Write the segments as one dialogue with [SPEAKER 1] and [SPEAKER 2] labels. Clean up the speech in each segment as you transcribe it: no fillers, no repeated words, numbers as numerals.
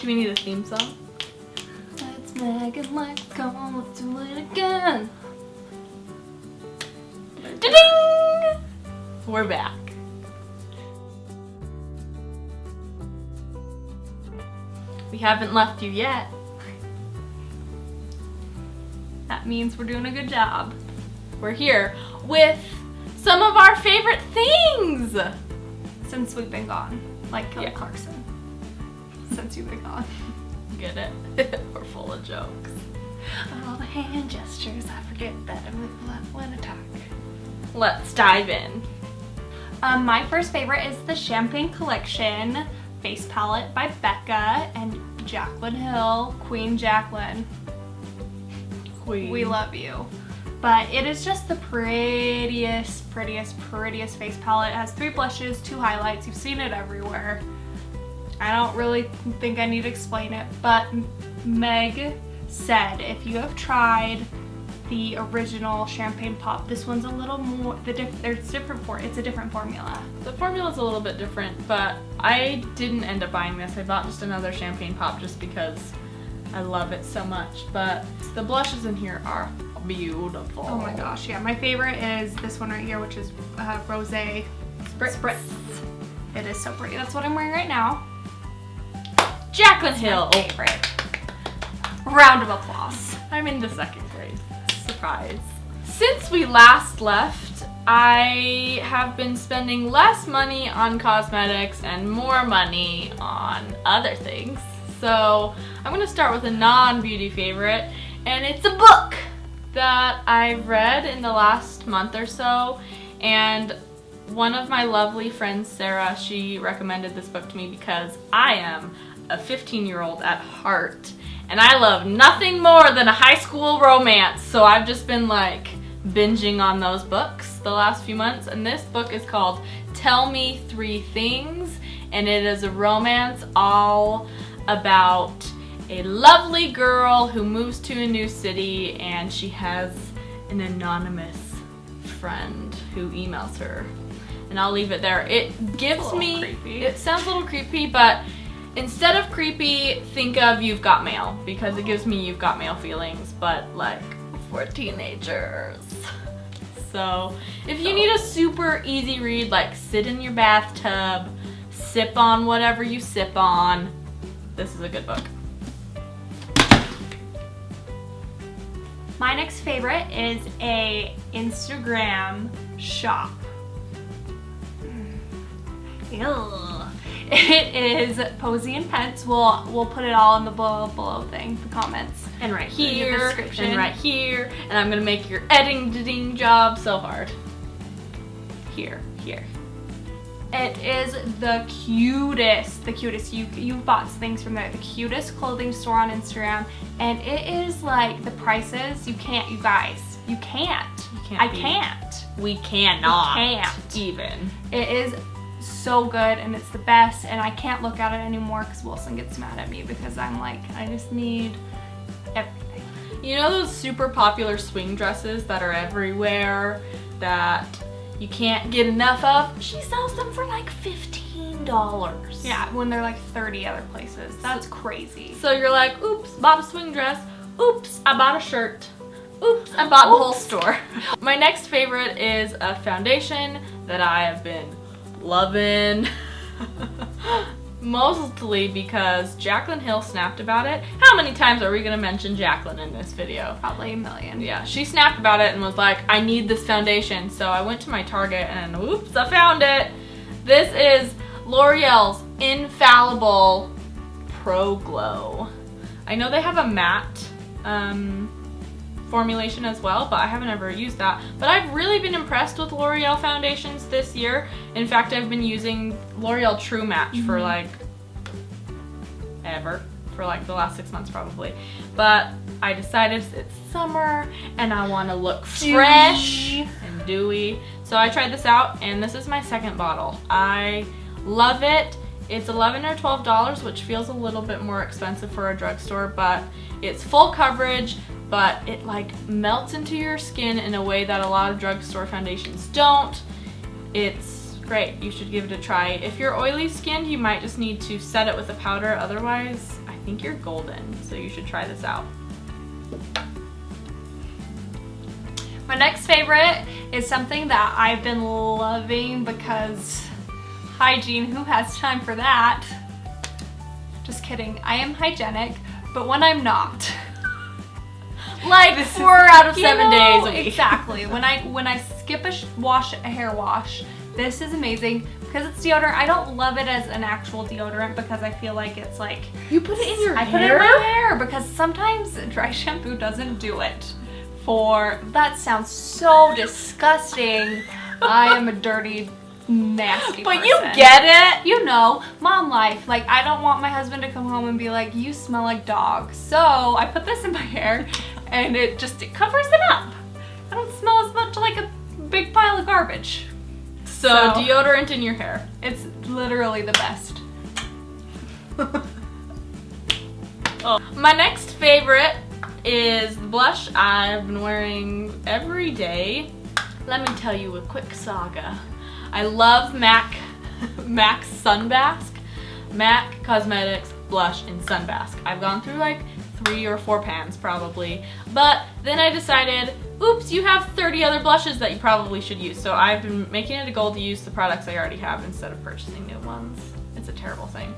[SPEAKER 1] Do we need a theme song?
[SPEAKER 2] Let's Meg Lex Co, let's do it again.
[SPEAKER 1] Da-ding! We're back. We haven't left you yet. That means we're doing a good job. We're here with some of our favorite things
[SPEAKER 2] Since we've been gone, like Kelly Clarkson. Since you've been gone.
[SPEAKER 1] Get it? We're full of jokes.
[SPEAKER 2] All the hand gestures, I forget that when I talk.
[SPEAKER 1] Let's dive in.
[SPEAKER 2] My first favorite is the Champagne Collection Face Palette by Becca and Jaclyn Hill, Queen Jaclyn.
[SPEAKER 1] Queen.
[SPEAKER 2] We love you. But it is just the prettiest face palette. It has 3 blushes, 2 highlights. You've seen it everywhere. I don't really think I need to explain it, but Meg said if you have tried the original Champagne Pop, this one's a little more, it's a different formula.
[SPEAKER 1] The formula's a little bit different, but I didn't end up buying this. I bought just another Champagne Pop just because I love it so much, but the blushes in here are beautiful.
[SPEAKER 2] Oh my gosh, yeah. My favorite is this one right here, which is Rosé Spritz. It is so pretty. That's what I'm wearing right now.
[SPEAKER 1] Jaclyn Hill.
[SPEAKER 2] My favorite. Round of applause.
[SPEAKER 1] I'm into 2nd grade. Surprise. Since we last left, I have been spending less money on cosmetics and more money on other things. So I'm gonna start with a non-beauty favorite, and it's a book that I've read in the last month or so, and one of my lovely friends, Sarah, she recommended this book to me because I am a 15-year-old at heart, and I love nothing more than a high school romance, so I've just been like binging on those books the last few months, and this book is called Tell Me 3 Things, and it is a romance all about a lovely girl who moves to a new city, and she has an anonymous friend who emails her. And I'll leave it there. It gives me,
[SPEAKER 2] creepy.
[SPEAKER 1] It sounds a little creepy, but instead of creepy, think of You've Got Mail, because it gives me You've Got Mail feelings, but like for teenagers. So if you need a super easy read, like sit in your bathtub, sip on whatever you sip on, this is a good book.
[SPEAKER 2] My next favorite is a Instagram shop. Ew. It is Posy and Pence. We'll put it all in the below thing, the comments.
[SPEAKER 1] And right
[SPEAKER 2] in the
[SPEAKER 1] here,
[SPEAKER 2] description.
[SPEAKER 1] and right here, and I'm gonna make your editing job so hard. Here.
[SPEAKER 2] It is the cutest. You've bought things from there. The cutest clothing store on Instagram, and it is like the prices. You can't, you guys. You can't. I can't.
[SPEAKER 1] We cannot.
[SPEAKER 2] We can't.
[SPEAKER 1] Even.
[SPEAKER 2] It is so good, and it's the best, and I can't look at it anymore because Wilson gets mad at me because I'm like, I just need everything.
[SPEAKER 1] You know those super popular swing dresses that are everywhere that you can't get enough of? She sells them for like $15.
[SPEAKER 2] Yeah, when they're like 30 other places. That's crazy.
[SPEAKER 1] So you're like, oops, bought a swing dress. Oops, I bought a shirt. Oops, I bought the whole store. My next favorite is a foundation that I have been loving. Mostly because Jaclyn Hill snapped about it. How many times are we gonna mention Jaclyn in this video?
[SPEAKER 2] Probably a million.
[SPEAKER 1] Yeah, she snapped about it and was like, I need this foundation. So I went to my Target and oops, I found it. This is L'Oreal's Infallible Pro Glow. I know they have a matte formulation as well, but I haven't ever used that. But I've really been impressed with L'Oreal foundations this year. In fact, I've been using L'Oreal True Match for like for like the last 6 months probably. But I decided it's summer and I want to look fresh and dewy. So I tried this out, and this is my 2nd bottle. I love it. It's $11 or $12, which feels a little bit more expensive for a drugstore, but it's full coverage, but it like melts into your skin in a way that a lot of drugstore foundations don't. It's great. You should give it a try. If you're oily skinned, you might just need to set it with a powder. Otherwise, I think you're golden, so you should try this out.
[SPEAKER 2] My next favorite is something that I've been loving because hygiene, who has time for that? Just kidding, I am hygienic, but when I'm not.
[SPEAKER 1] Like 4 out of 7 days a week.
[SPEAKER 2] Exactly. When I skip a hair wash, this is amazing because it's deodorant. I don't love it as an actual deodorant because I feel like it's like
[SPEAKER 1] You put it in your hair?
[SPEAKER 2] I put it in my hair because sometimes dry shampoo doesn't do it. That sounds so disgusting. I am a dirty, nasty
[SPEAKER 1] But
[SPEAKER 2] person.
[SPEAKER 1] you get it.
[SPEAKER 2] You know, mom life. Like, I don't want my husband to come home and be like, you smell like dog. So I put this in my hair and it covers it up. I don't smell as much like a big pile of garbage.
[SPEAKER 1] So deodorant in your hair.
[SPEAKER 2] It's literally the best.
[SPEAKER 1] Oh. My next favorite is the blush I've been wearing every day. Let me tell you a quick saga. I love MAC's Sunbask. MAC Cosmetics blush in Sunbask. I've gone through like 3 or 4 pans probably, but then I decided, oops, you have 30 other blushes that you probably should use. So I've been making it a goal to use the products I already have instead of purchasing new ones. It's a terrible thing.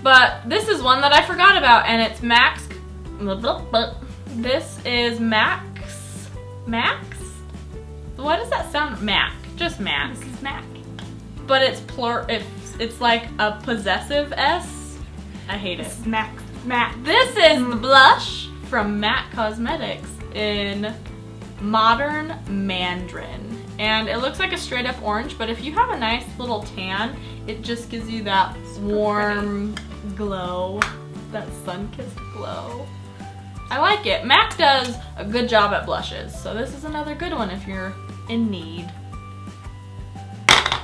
[SPEAKER 1] But this is one that I forgot about, and it's MAC's. This is MAC's. What does that sound? MAC. Just MAC.
[SPEAKER 2] This is MAC.
[SPEAKER 1] But it's it's like a possessive S. I hate it.
[SPEAKER 2] This is MAC.
[SPEAKER 1] This is the blush from MAC Cosmetics in Modern Mandarin. And it looks like a straight up orange, but if you have a nice little tan, it just gives you that warm glow, that sun-kissed glow. I like it. MAC does a good job at blushes, so this is another good one if you're in need.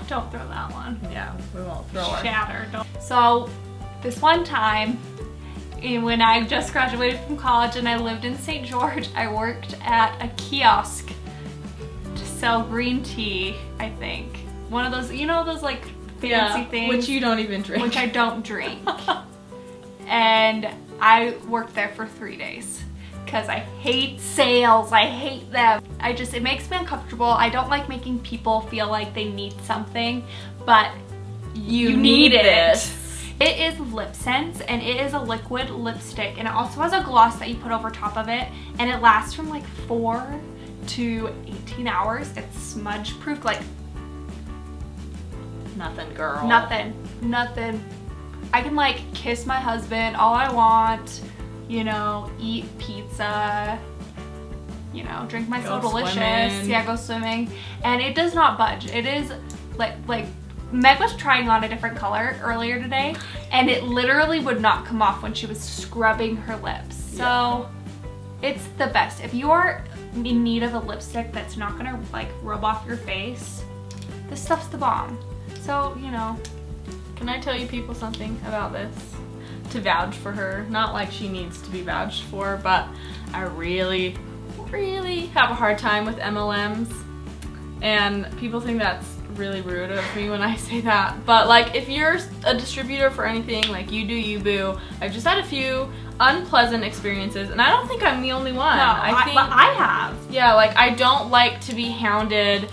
[SPEAKER 2] Don't throw that one.
[SPEAKER 1] Yeah, we won't throw it.
[SPEAKER 2] Shatter. So this one time, when I just graduated from college and I lived in St. George, I worked at a kiosk to sell green tea, I think. One of those, you know, those like fancy things.
[SPEAKER 1] Which you don't even drink.
[SPEAKER 2] Which I don't drink. And I worked there for 3 days because I hate sales. I hate them. It makes me uncomfortable. I don't like making people feel like they need something, but you need it. It is Lipsense, and it is a liquid lipstick, and it also has a gloss that you put over top of it, and it lasts from like 4 to 18 hours. It's smudge proof, like
[SPEAKER 1] nothing, girl.
[SPEAKER 2] Nothing. I can like kiss my husband all I want, you know, eat pizza, you know, drink my So Delicious.
[SPEAKER 1] Swimming.
[SPEAKER 2] Yeah, go swimming. And it does not budge. It is like Meg was trying on a different color earlier today, and it literally would not come off when she was scrubbing her lips. So it's the best. If you are in need of a lipstick that's not gonna like rub off your face, this stuff's the bomb. So, you know.
[SPEAKER 1] Can I tell you people something about this? To vouch for her. Not like she needs to be vouched for, but I really have a hard time with MLMs. And people think that's really rude of me when I say that. But like, if you're a distributor for anything, like you do you boo. I've just had a few unpleasant experiences, and I don't think I'm the only one.
[SPEAKER 2] No, I have.
[SPEAKER 1] Yeah, like I don't like to be hounded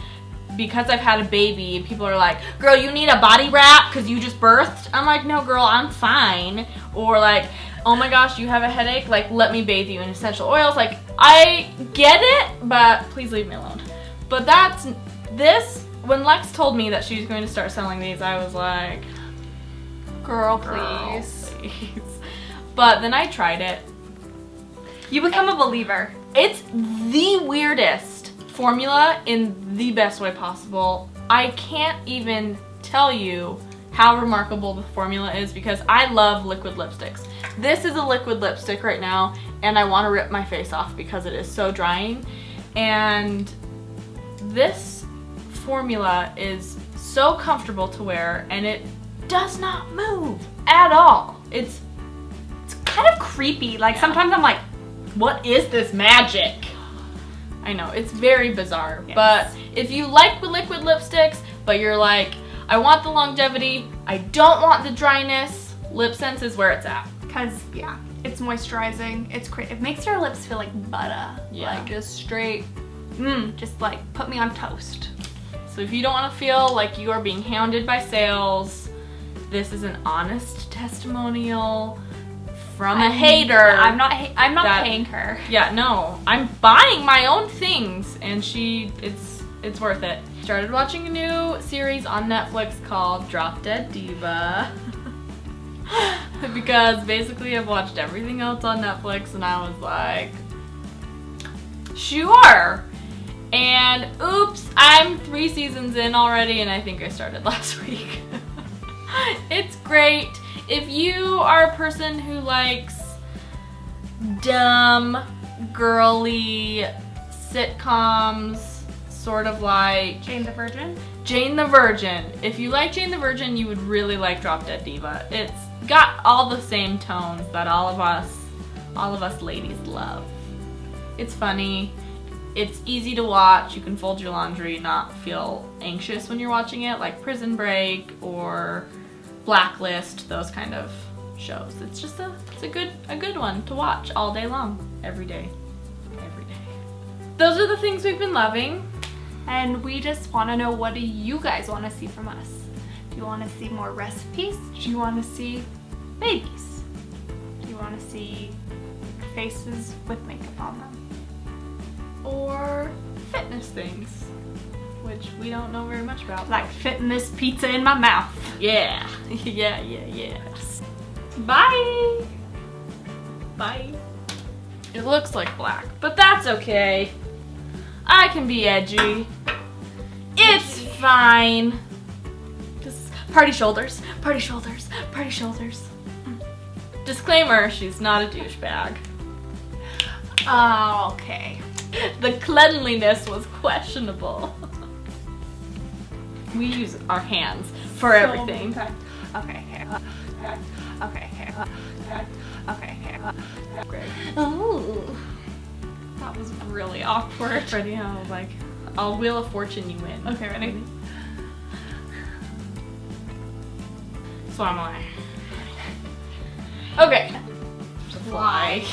[SPEAKER 1] because I've had a baby and people are like, girl, you need a body wrap because you just birthed. I'm like, no girl, I'm fine. Or like, oh my gosh, you have a headache, like let me bathe you in essential oils. Like, I get it, but please leave me alone. But when Lex told me that she was going to start selling these, I was like,
[SPEAKER 2] girl, please.
[SPEAKER 1] But then I tried it.
[SPEAKER 2] You become a believer.
[SPEAKER 1] It's the weirdest formula in the best way possible. I can't even tell you how remarkable the formula is because I love liquid lipsticks. This is a liquid lipstick right now, and I want to rip my face off because it is so drying. And this formula is so comfortable to wear, and it does not move at all. It's
[SPEAKER 2] kind of creepy. Like sometimes I'm like,
[SPEAKER 1] what is this magic? I know, it's very bizarre.
[SPEAKER 2] Yes.
[SPEAKER 1] But if you like liquid lipsticks, but you're like, I want the longevity, I don't want the dryness, Lipsense is where it's at.
[SPEAKER 2] Because, yeah, it's moisturizing. It's great. It makes your lips feel like butter.
[SPEAKER 1] Yeah.
[SPEAKER 2] Like, just straight, just like, put me on toast.
[SPEAKER 1] So if you don't want to feel like you are being hounded by sales, this is an honest testimonial from a hater.
[SPEAKER 2] I'm not paying her.
[SPEAKER 1] Yeah, no. I'm buying my own things, and it's worth it. Started watching a new series on Netflix called Drop Dead Diva. Because basically I've watched everything else on Netflix and I was like, sure. And oops, I'm 3 seasons in already and I think I started last week. It's great. If you are a person who likes dumb, girly sitcoms, sort of like
[SPEAKER 2] Jane the Virgin?
[SPEAKER 1] Jane the Virgin. If you like Jane the Virgin, you would really like Drop Dead Diva. It's got all the same tones that all of us ladies love. It's funny. It's easy to watch. You can fold your laundry, not feel anxious when you're watching it, like Prison Break or Blacklist, those kind of shows. It's just a good one to watch all day long, every day. Those are the things we've been loving.
[SPEAKER 2] And we just want to know, what do you guys want to see from us? Do you want to see more recipes? Do you want to see babies? Do you want to see faces with makeup on them?
[SPEAKER 1] Or fitness things, which we don't know very much about.
[SPEAKER 2] Like fitting this pizza in my mouth.
[SPEAKER 1] Yeah. Yeah. Bye. Bye. It looks like black, but that's okay. I can be edgy. It's fine. This is party shoulders, party shoulders, party shoulders. Disclaimer, she's not a douchebag.
[SPEAKER 2] Oh, okay.
[SPEAKER 1] The cleanliness was questionable. We use our hands for everything.
[SPEAKER 2] Okay.
[SPEAKER 1] Great.
[SPEAKER 2] Ooh. That was really awkward.
[SPEAKER 1] Ready? I'll like, I'll Wheel of Fortune you in.
[SPEAKER 2] Okay, ready?
[SPEAKER 1] So I'm like, okay. Fly.